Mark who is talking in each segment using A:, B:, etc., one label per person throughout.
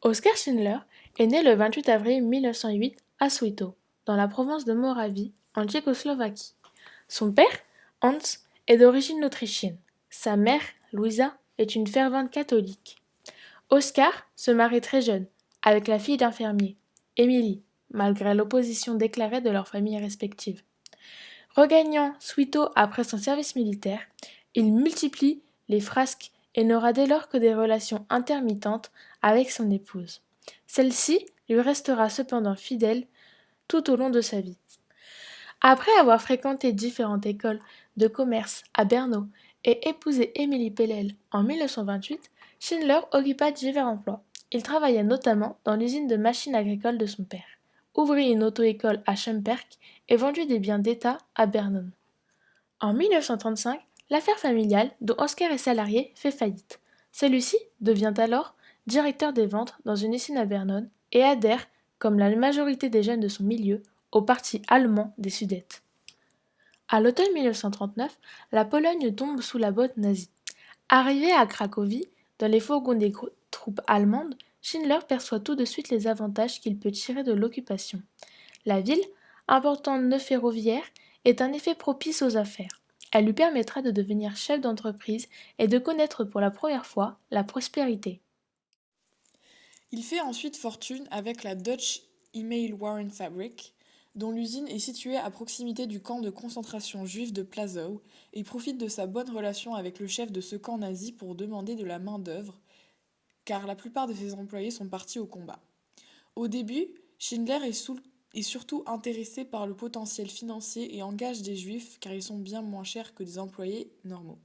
A: Oskar Schindler est né le 28 avril 1908 à Święto, dans la province de Moravie, en Tchécoslovaquie. Son père, Hans, est d'origine autrichienne. Sa mère, Louisa, est une fervente catholique. Oskar se marie très jeune, avec la fille d'un fermier, Émilie, malgré l'opposition déclarée de leurs familles respectives. Regagnant Święto après son service militaire, il multiplie les frasques et n'aura dès lors que des relations intermittentes avec son épouse. Celle-ci lui restera cependant fidèle tout au long de sa vie. Après avoir fréquenté différentes écoles de commerce à Brno et épousé Émilie Pellel en 1928, Schindler occupa divers emplois. Il travailla notamment dans l'usine de machines agricoles de son père, ouvrit une auto-école à Schemperk et vendit des biens d'État à Bernon. En 1935, l'affaire familiale, dont Oskar est salarié, fait faillite. Celui-ci devient alors directeur des ventes dans une usine à Bernon et adhère, comme la majorité des jeunes de son milieu, au parti allemand des Sudètes. À l'automne 1939, la Pologne tombe sous la botte nazie. Arrivé à Cracovie, dans les fourgons des troupes allemandes, Schindler perçoit tout de suite les avantages qu'il peut tirer de l'occupation. La ville, important nœud ferroviaire, est un effet propice aux affaires. Elle lui permettra de devenir chef d'entreprise et de connaître pour la première fois la prospérité.
B: Il fait ensuite fortune avec la Dutch Email Warren Fabric, dont l'usine est située à proximité du camp de concentration juif de Plaszow, et profite de sa bonne relation avec le chef de ce camp nazi pour demander de la main-d'œuvre, car la plupart de ses employés sont partis au combat. Au début, Schindler est surtout intéressé par le potentiel financier et engage des juifs car ils sont bien moins chers que des employés normaux.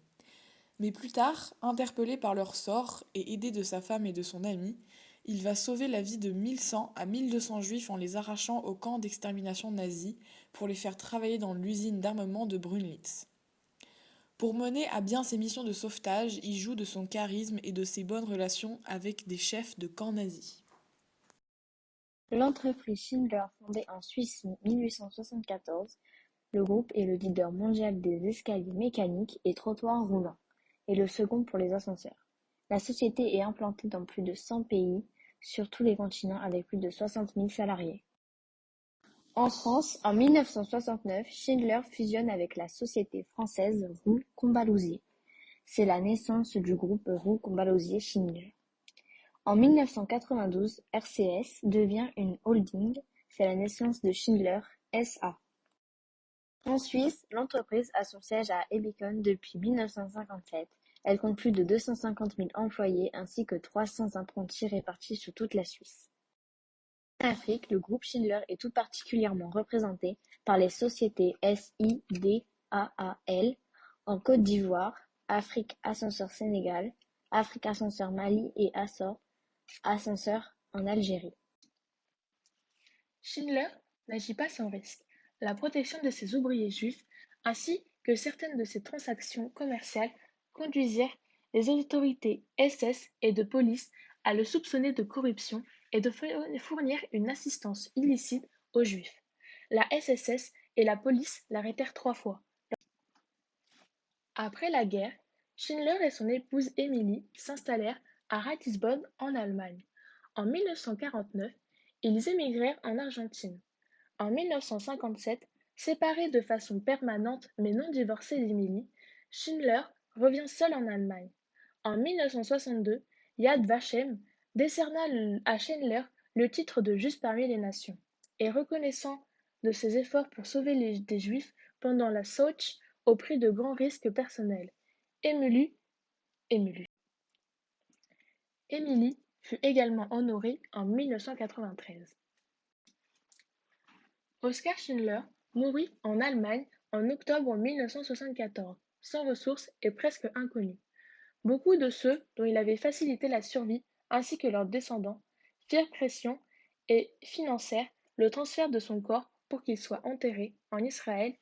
B: Mais plus tard, interpellé par leur sort et aidé de sa femme et de son ami, il va sauver la vie de 1100 à 1200 juifs en les arrachant au camp d'extermination nazi pour les faire travailler dans l'usine d'armement de Brunlitz. Pour mener à bien ses missions de sauvetage, il joue de son charisme et de ses bonnes relations avec des chefs de camp nazis.
C: L'entreprise Schindler, fondée en Suisse en 1874, le groupe est le leader mondial des escaliers mécaniques et trottoirs roulants, et le second pour les ascenseurs. La société est implantée dans plus de 100 pays sur tous les continents avec plus de 60 000 salariés. En France, en 1969, Schindler fusionne avec la société française Roux Combalousier. C'est la naissance du groupe Roux Combalousier Schindler. En 1992, RCS devient une holding, c'est la naissance de Schindler SA. En Suisse, l'entreprise a son siège à Ebikon depuis 1957. Elle compte plus de 250 000 employés ainsi que 300 apprentis répartis sur toute la Suisse. En Afrique, le groupe Schindler est tout particulièrement représenté par les sociétés SIDAAL en Côte d'Ivoire, Afrique Ascenseur Sénégal, Afrique Ascenseur Mali et Assor Ascenseur en Algérie.
A: Schindler n'agit pas sans risque. La protection de ses ouvriers juifs ainsi que certaines de ses transactions commerciales conduisirent les autorités SS et de police à le soupçonner de corruption et de fournir une assistance illicite aux Juifs. La SSS et la police l'arrêtèrent 3 fois. Après la guerre, Schindler et son épouse Émilie s'installèrent à Ratisbonne en Allemagne. En 1949, ils émigrèrent en Argentine. En 1957, séparé de façon permanente mais non divorcé d'Émilie, Schindler revient seul en Allemagne. En 1962, Yad Vashem décerna à Schindler le titre de Juste parmi les nations, et reconnaissant de ses efforts pour sauver des Juifs pendant la Shoah au prix de grands risques personnels. Émilie fut également honorée en 1993. Oskar Schindler mourut en Allemagne en octobre 1974, sans ressources et presque inconnu. Beaucoup de ceux dont il avait facilité la survie, ainsi que leurs descendants, firent pression et financèrent le transfert de son corps pour qu'il soit enterré en Israël